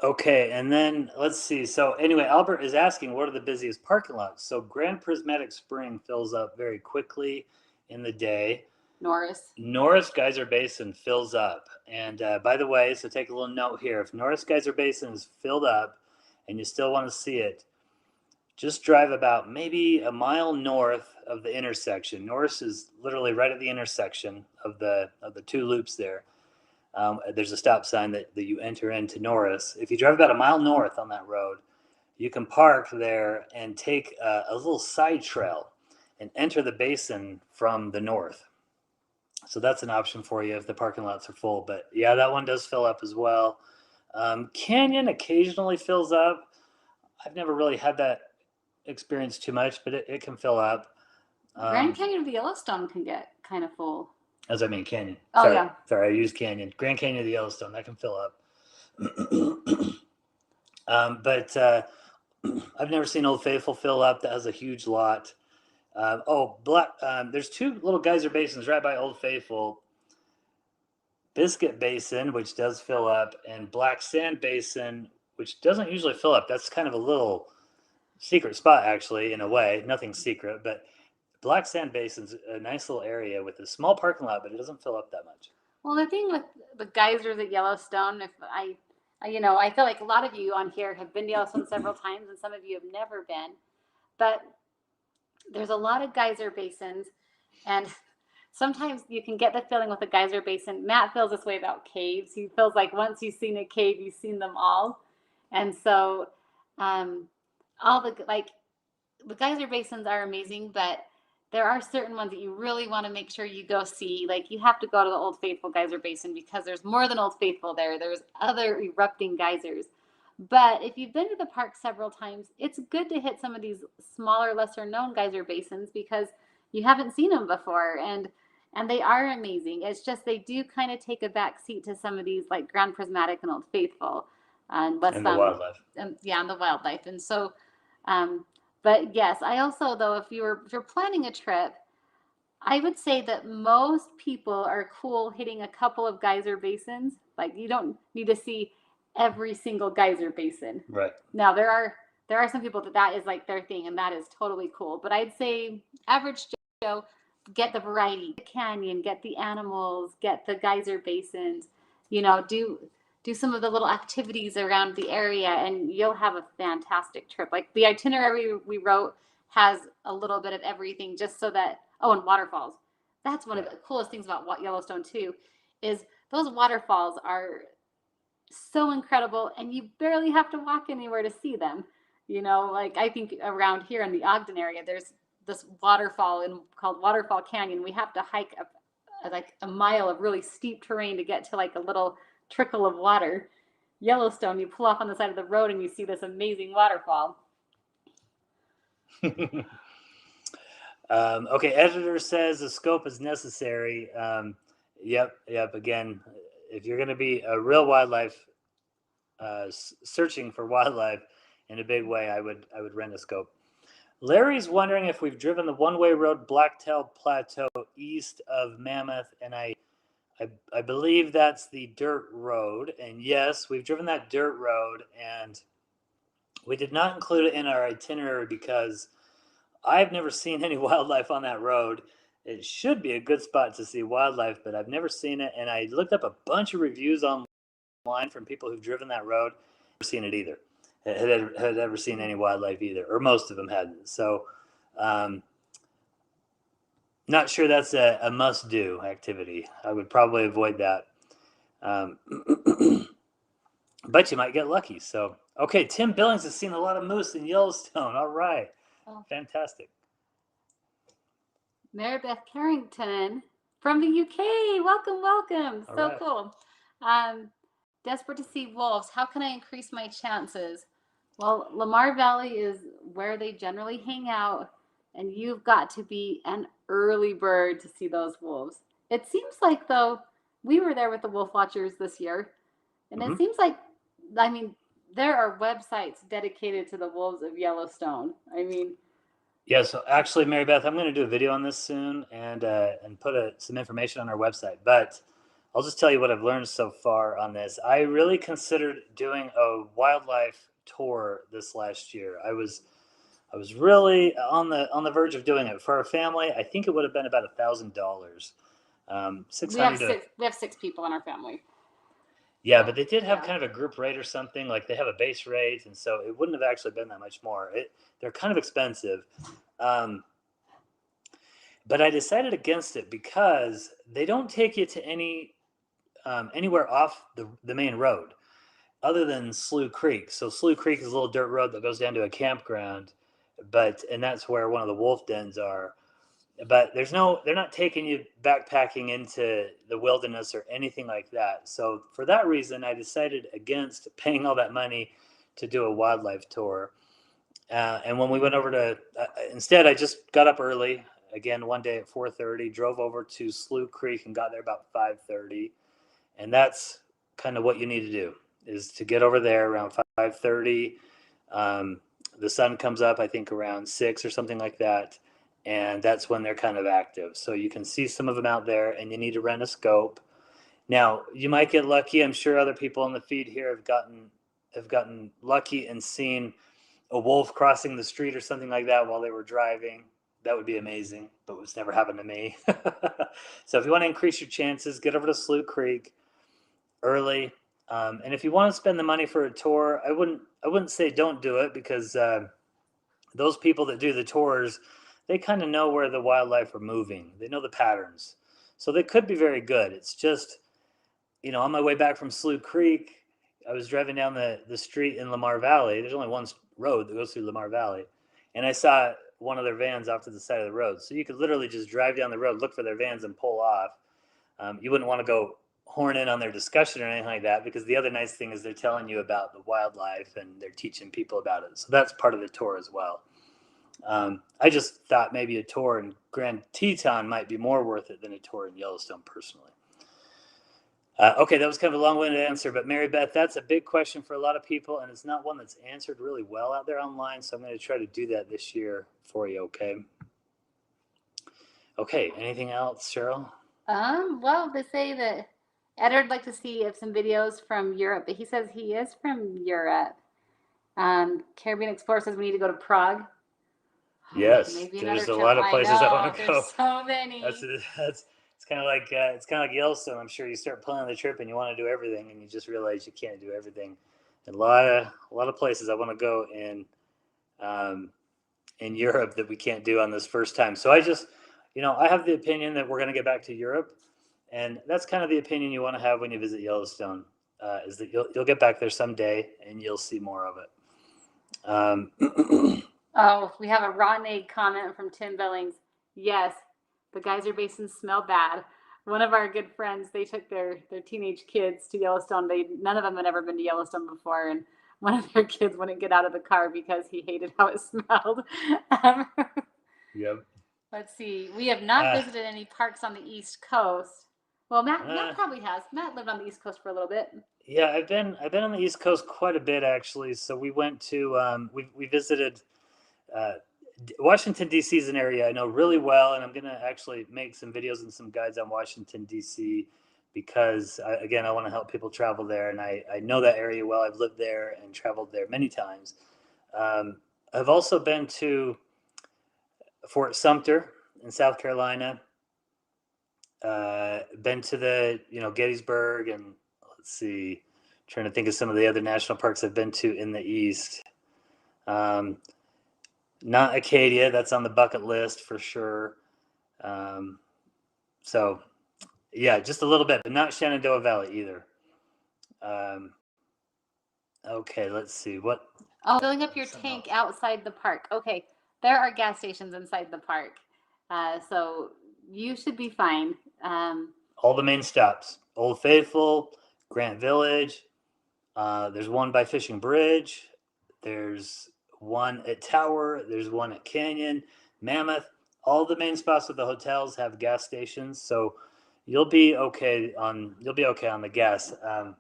Speaker 1: Okay, and then let's see. So anyway, Albert is asking, what are the busiest parking lots? So Grand Prismatic Spring fills up very quickly in the day. Norris Geyser Basin fills up. And by the way, so take a little note here. If Norris Geyser Basin is filled up and you still want to see it, just drive about maybe a mile north of the intersection. Norris is literally right at the intersection of the two loops there. There's a stop sign that you enter into Norris. If you drive about a mile north on that road, you can park there and take a little side trail and enter the basin from the north. So that's an option for you if the parking lots are full. But yeah, that one does fill up as well. Canyon occasionally fills up. I've never really had that experience too much, but it can fill up.
Speaker 2: Grand Canyon of the Yellowstone can get kind of full.
Speaker 1: As I mean Canyon.
Speaker 2: Oh, yeah.
Speaker 1: Sorry, I used Canyon. Grand Canyon of the Yellowstone, that can fill up. But I've never seen Old Faithful fill up. That has a huge lot. There's two little geyser basins right by Old Faithful. Biscuit Basin, which does fill up, and Black Sand Basin, which doesn't usually fill up. That's kind of a little secret spot, actually, in a way. Nothing secret, but Black Sand Basin's a nice little area with a small parking lot, but it doesn't fill up that much.
Speaker 2: Well, the thing with the geysers at Yellowstone, I feel like a lot of you on here have been to Yellowstone several times, and some of you have never been. But there's a lot of geyser basins, and sometimes you can get the feeling with a geyser basin. Matt feels this way about caves. He feels like once you've seen a cave, you've seen them all, and so all the geyser basins are amazing, but there are certain ones that you really want to make sure you go see. Like you have to go to the Old Faithful Geyser Basin because there's more than Old Faithful there. There's other erupting geysers. But if you've been to the park several times, it's good to hit some of these smaller, lesser known geyser basins because you haven't seen them before. And they are amazing. It's just they do kind of take a back seat to some of these like Grand Prismatic and Old Faithful. And
Speaker 1: the wildlife.
Speaker 2: And the wildlife. And so but yes, I also, though, if you're planning a trip, I would say that most people are cool hitting a couple of geyser basins. Like you don't need to see every single geyser basin.
Speaker 1: Right.
Speaker 2: Now there are some people that is like their thing, and that is totally cool. But I'd say average Joe, get the variety, the canyon, get the animals, get the geyser basins. Do do some of the little activities around the area, and you'll have a fantastic trip. Like the itinerary we wrote has a little bit of everything, just so that, oh, and waterfalls. That's one of the coolest things about Yellowstone too, is those waterfalls are so incredible, and you barely have to walk anywhere to see them. You know, like I think around here in the Ogden area, there's this waterfall called Waterfall Canyon. We have to hike up like a mile of really steep terrain to get to like a little trickle of water. Yellowstone, you pull off on the side of the road and you see this amazing waterfall.
Speaker 1: Okay, editor says the scope is necessary. Yep. Again, if you're going to be a real wildlife, searching for wildlife in a big way, I would rent a scope. Larry's wondering if we've driven the one-way road Blacktail Plateau east of Mammoth, and I believe that's the dirt road. And yes, we've driven that dirt road, and we did not include it in our itinerary because I've never seen any wildlife on that road. It should be a good spot to see wildlife, but I've never seen it. And I looked up a bunch of reviews online from people who've driven that road. Never seen it either. Had ever seen any wildlife either, or most of them hadn't. So, not sure that's a must-do activity. I would probably avoid that. But you might get lucky. So, okay, Tim Billings has seen a lot of moose in Yellowstone. All right. Oh. Fantastic.
Speaker 2: Mary Beth Carrington from the UK. Welcome. All so right. Cool. Desperate to see wolves. How can I increase my chances? Well, Lamar Valley is where they generally hang out, and you've got to be an early bird to see those wolves. It seems like, though, we were there with the Wolf Watchers this year, and it seems like, I mean, there are websites dedicated to the wolves of Yellowstone. I mean,
Speaker 1: yeah. So actually, Mary Beth, I'm going to do a video on this soon and put some information on our website. But I'll just tell you what I've learned so far on this. I really considered doing a wildlife tour this last year. I was really on the verge of doing it for our family. I think it would have been about $1,000.
Speaker 2: We have 6 people in our family.
Speaker 1: Yeah, but they did have kind of a group rate or something. Like they have a base rate, and so it wouldn't have actually been that much more. They're kind of expensive. But I decided against it because they don't take you to anywhere off the main road other than Slough Creek. So Slough Creek is a little dirt road that goes down to a campground, and that's where one of the wolf dens are. But they're not taking you backpacking into the wilderness or anything like that. So for that reason, I decided against paying all that money to do a wildlife tour. And when we went over to, instead, I just got up early, again, one day at 4:30, drove over to Slough Creek and got there about 5:30. And that's kind of what you need to do, is to get over there around 5:30. The sun comes up, I think, around 6 or something like that. And that's when they're kind of active. So you can see some of them out there, and you need to rent a scope. Now, you might get lucky. I'm sure other people on the feed here have gotten lucky and seen a wolf crossing the street or something like that while they were driving. That would be amazing, but it's never happened to me. So if you want to increase your chances, get over to Slough Creek early. And if you want to spend the money for a tour, I wouldn't say don't do it, because those people that do the tours, they kind of know where the wildlife are moving. They know the patterns. So they could be very good. It's just, on my way back from Slough Creek, I was driving down the street in Lamar Valley. There's only one road that goes through Lamar Valley. And I saw one of their vans off to the side of the road. So you could literally just drive down the road, look for their vans, and pull off. You wouldn't want to go horn in on their discussion or anything like that, because the other nice thing is they're telling you about the wildlife and they're teaching people about it. So that's part of the tour as well. I just thought maybe a tour in Grand Teton might be more worth it than a tour in Yellowstone, personally. Okay, that was kind of a long-winded answer, but Mary Beth, that's a big question for a lot of people, and it's not one that's answered really well out there online, so I'm going to try to do that this year for you, okay? Okay, anything else, Cheryl?
Speaker 2: Well, they say that Ed would like to see some videos from Europe, but he says he is from Europe. Caribbean Explorer says we need to go to Prague.
Speaker 1: Yes, there's a lot of places I want to go.
Speaker 2: There's so many.
Speaker 1: it's kind of like Yellowstone. I'm sure you start planning the trip and you want to do everything, and you just realize you can't do everything. A lot of places I want to go in Europe that we can't do on this first time. So I just, I have the opinion that we're going to get back to Europe, and that's kind of the opinion you want to have when you visit Yellowstone. Is that you'll get back there someday and you'll see more of it.
Speaker 2: Oh, we have a rotten egg comment from Tim Billings. Yes, the geyser basins smell bad. One of our good friends, they took their teenage kids to Yellowstone. None of them had ever been to Yellowstone before, and one of their kids wouldn't get out of the car because he hated how it smelled.
Speaker 1: Yep.
Speaker 2: Let's see. We have not visited any parks on the East Coast. Well, Matt probably has. Matt lived on the East Coast for a little bit.
Speaker 1: Yeah, I've been on the East Coast quite a bit actually. So we went to we visited Washington D.C. is an area I know really well, and I'm gonna actually make some videos and some guides on Washington D.C. because I want to help people travel there, and I know that area well. I've lived there and traveled there many times. I've also been to Fort Sumter in South Carolina. Been to the Gettysburg, and let's see, trying to think of some of the other national parks I've been to in the East. Not Acadia, that's on the bucket list for sure. So yeah, just a little bit, but not Shenandoah Valley either. Okay, let's see what.
Speaker 2: Oh, filling up your tank outside the park. Okay, there are gas stations inside the park, so you should be fine.
Speaker 1: All the main stops: Old Faithful, Grant Village. There's one by Fishing Bridge. There's one at Tower. There's one at Canyon, Mammoth. All the main spots of the hotels have gas stations, so you'll be okay on the gas.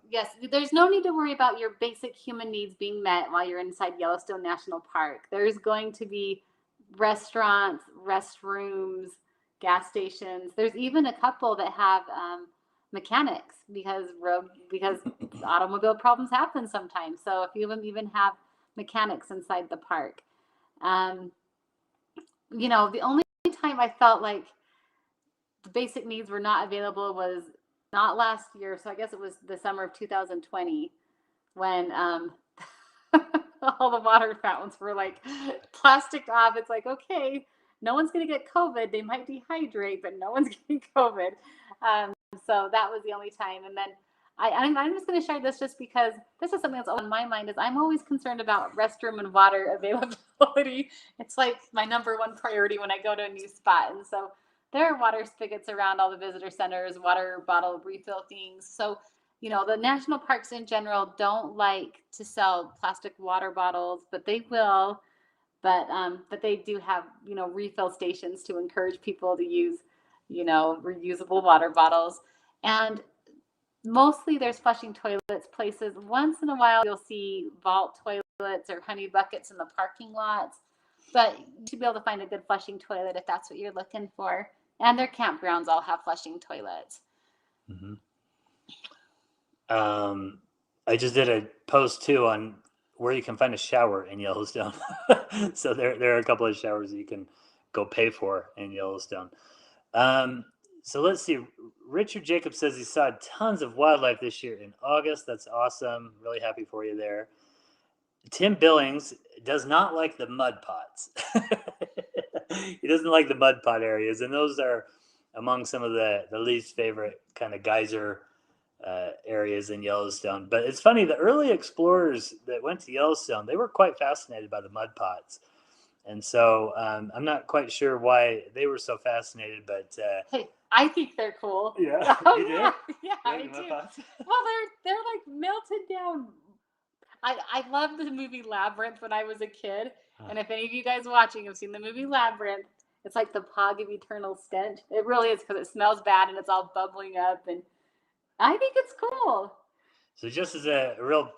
Speaker 2: Yes, there's no need to worry about your basic human needs being met while you're inside Yellowstone National Park. There's going to be restaurants, restrooms, gas stations. There's even a couple that have mechanics because automobile problems happen sometimes. So if you even have mechanics inside the park, the only time I felt like the basic needs were not available was not last year. So I guess it was the summer of 2020 when all the water fountains were like plastic off. It's like, okay, no one's going to get COVID. They might dehydrate, but no one's getting COVID. So that was the only time. And then I'm just going to share this just because this is something that's on my mind. Is I'm always concerned about restroom and water availability. It's like my number one priority when I go to a new spot. And so there are water spigots around all the visitor centers, water bottle refill things. So, the national parks in general don't like to sell plastic water bottles, but they will. But they do have, refill stations to encourage people to use, reusable water bottles. And mostly there's flushing toilets places. Once in a while, you'll see vault toilets or honey buckets in the parking lots. But you should be able to find a good flushing toilet if that's what you're looking for. And their campgrounds all have flushing toilets.
Speaker 1: Mm-hmm. I just did a post too on where you can find a shower in Yellowstone. So there are a couple of showers that you can go pay for in Yellowstone. So let's see. Richard Jacobs says he saw tons of wildlife this year in August. That's awesome. Really happy for you there. Tim Billings does not like the mud pots. He doesn't like the mud pot areas, and those are among some of the least favorite kind of geyser areas in Yellowstone. But it's funny, the early explorers that went to Yellowstone, they were quite fascinated by the mud pots. And so I'm not quite sure why they were so fascinated, but
Speaker 2: hey, I think they're cool.
Speaker 1: Yeah,
Speaker 2: oh,
Speaker 1: you
Speaker 2: yeah,
Speaker 1: do?
Speaker 2: yeah, I do. Well, they're like melted down. I loved the movie Labyrinth when I was a kid, and if any of you guys watching have seen the movie Labyrinth, it's like the pog of eternal stench. It really is because it smells bad and it's all bubbling up, and I think it's cool.
Speaker 1: So just as a real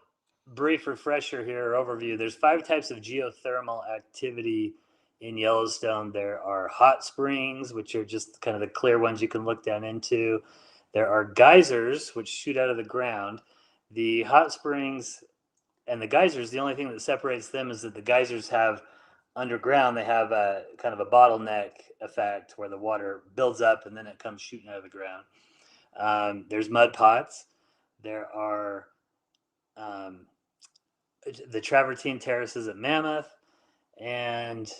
Speaker 1: brief refresher here, or overview, there's 5 types of geothermal activity in Yellowstone. There are hot springs, which are just kind of the clear ones you can look down into. There are geysers, which shoot out of the ground. The hot springs and the geysers, the only thing that separates them is that the geysers have underground, they have a kind of a bottleneck effect where the water builds up and then it comes shooting out of the ground. There's mud pots. There are the travertine terraces at Mammoth, and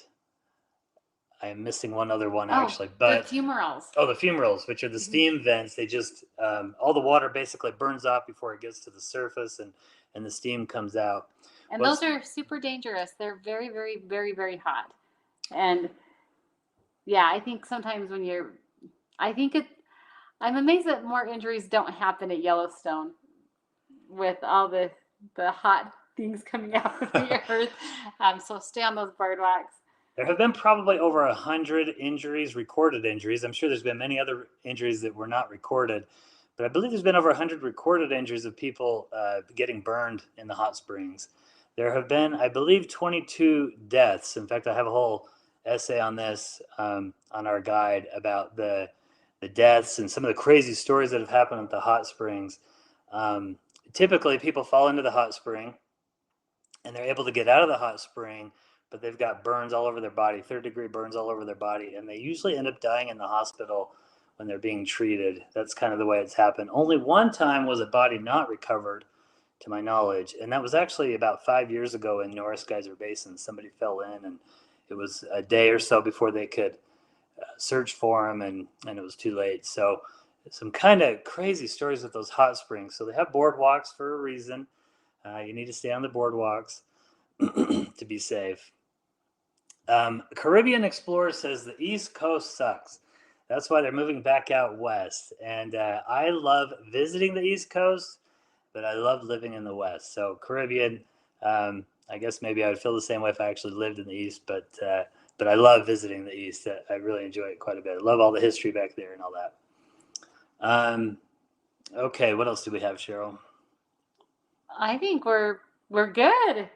Speaker 1: I am missing one other one actually. But
Speaker 2: the fumaroles.
Speaker 1: Oh, the fumaroles, which are the steam vents. They just all the water basically burns off before it gets to the surface, and the steam comes out.
Speaker 2: And those are super dangerous. They're very, very, very, very hot. And yeah, I think sometimes when I'm amazed that more injuries don't happen at Yellowstone with all the hot things coming out of the earth. So stay on those boardwalks.
Speaker 1: There have been probably over 100 injuries, recorded injuries. I'm sure there's been many other injuries that were not recorded, but I believe there's been over 100 recorded injuries of people getting burned in the hot springs. There have been, I believe, 22 deaths. In fact, I have a whole essay on this on our guide about the deaths and some of the crazy stories that have happened at the hot springs. Typically, people fall into the hot spring, and they're able to get out of the hot spring, but they've got burns all over their body, third-degree burns all over their body, and they usually end up dying in the hospital when they're being treated. That's kind of the way it's happened. Only one time was a body not recovered, to my knowledge, and that was actually about 5 years ago in Norris Geyser Basin. Somebody fell in, and it was a day or so before they could search for him, and it was too late. So some kind of crazy stories with those hot springs. So they have boardwalks for a reason. You need to stay on the boardwalks to be safe. Caribbean Explorer says the East Coast sucks. That's why they're moving back out west. And I love visiting the East Coast, but I love living in the West. So Caribbean, I guess maybe I would feel the same way if I actually lived in the East, but I love visiting the East. I really enjoy it quite a bit. I love all the history back there and all that. Okay, what else do we have, Cheryl?
Speaker 2: I think we're good.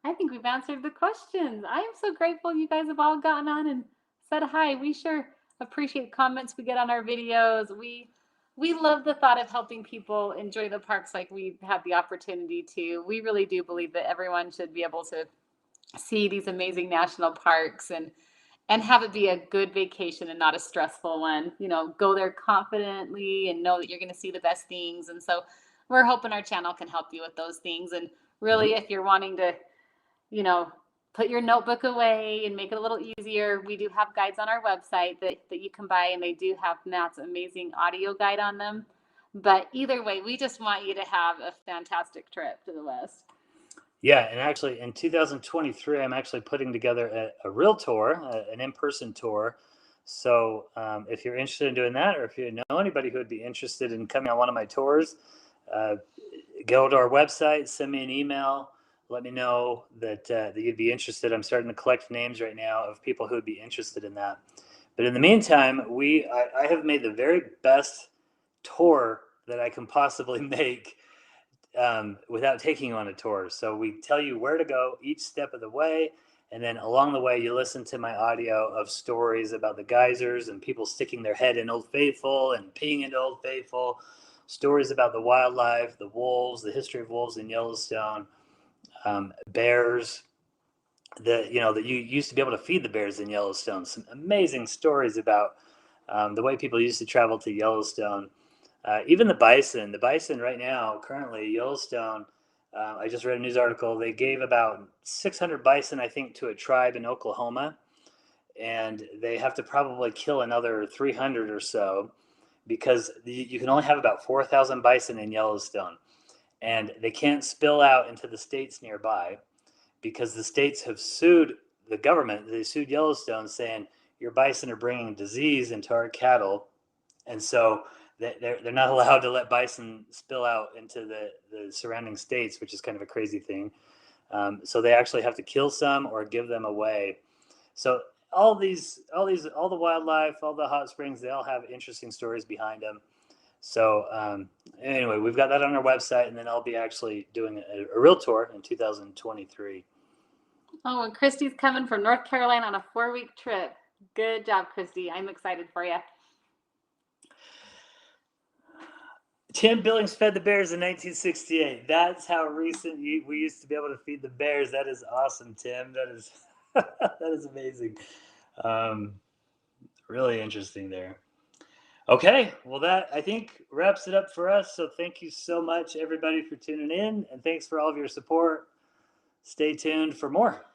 Speaker 2: I think we've answered the questions. I am so grateful you guys have all gotten on and said hi. We sure appreciate comments we get on our videos. We love the thought of helping people enjoy the parks like we've had the opportunity to. We really do believe that everyone should be able to see these amazing national parks and have it be a good vacation and not a stressful one. You know, go there confidently and know that you're going to see the best things. And so we're hoping our channel can help you with those things. And really, if you're wanting to, you know, put your notebook away and make it a little easier, we do have guides on our website that you can buy, and they do have Matt's amazing audio guide on them. But either way, we just want you to have a fantastic trip to the West.
Speaker 1: Yeah, and actually in 2023, I'm actually putting together a real tour, an in-person tour. So if you're interested in doing that, or if you know anybody who would be interested in coming on one of my tours, go to our website, send me an email, let me know that you'd be interested. I'm starting to collect names right now of people who would be interested in that. But in the meantime, I have made the very best tour that I can possibly make without taking you on a tour. So we tell you where to go each step of the way, and then along the way you listen to my audio of stories about the geysers and people sticking their head in Old Faithful and peeing into Old Faithful, stories about the wildlife, the wolves, the history of wolves in Yellowstone, bears, that you used to be able to feed the bears in Yellowstone. Some amazing stories about the way people used to travel to Yellowstone. Even the bison right now, currently Yellowstone, I just read a news article. They gave about 600 bison, I think, to a tribe in Oklahoma, and they have to probably kill another 300 or so because you can only have about 4,000 bison in Yellowstone, and they can't spill out into the states nearby because the states have sued the government. They sued Yellowstone saying your bison are bringing disease into our cattle, and so they're not allowed to let bison spill out into the surrounding states, which is kind of a crazy thing. So they actually have to kill some or give them away. So all the wildlife, all the hot springs, they all have interesting stories behind them. So anyway, we've got that on our website, and then I'll be actually doing a real tour in 2023.
Speaker 2: Oh, and Christy's coming from North Carolina on a 4-week trip. Good job, Christy. I'm excited for you.
Speaker 1: Tim Billings fed the bears in 1968. That's how recent we used to be able to feed the bears. That is awesome, Tim. That is That is amazing. Really interesting there. Okay, well, that I think wraps it up for us. So thank you so much, everybody, for tuning in, and thanks for all of your support. Stay tuned for more.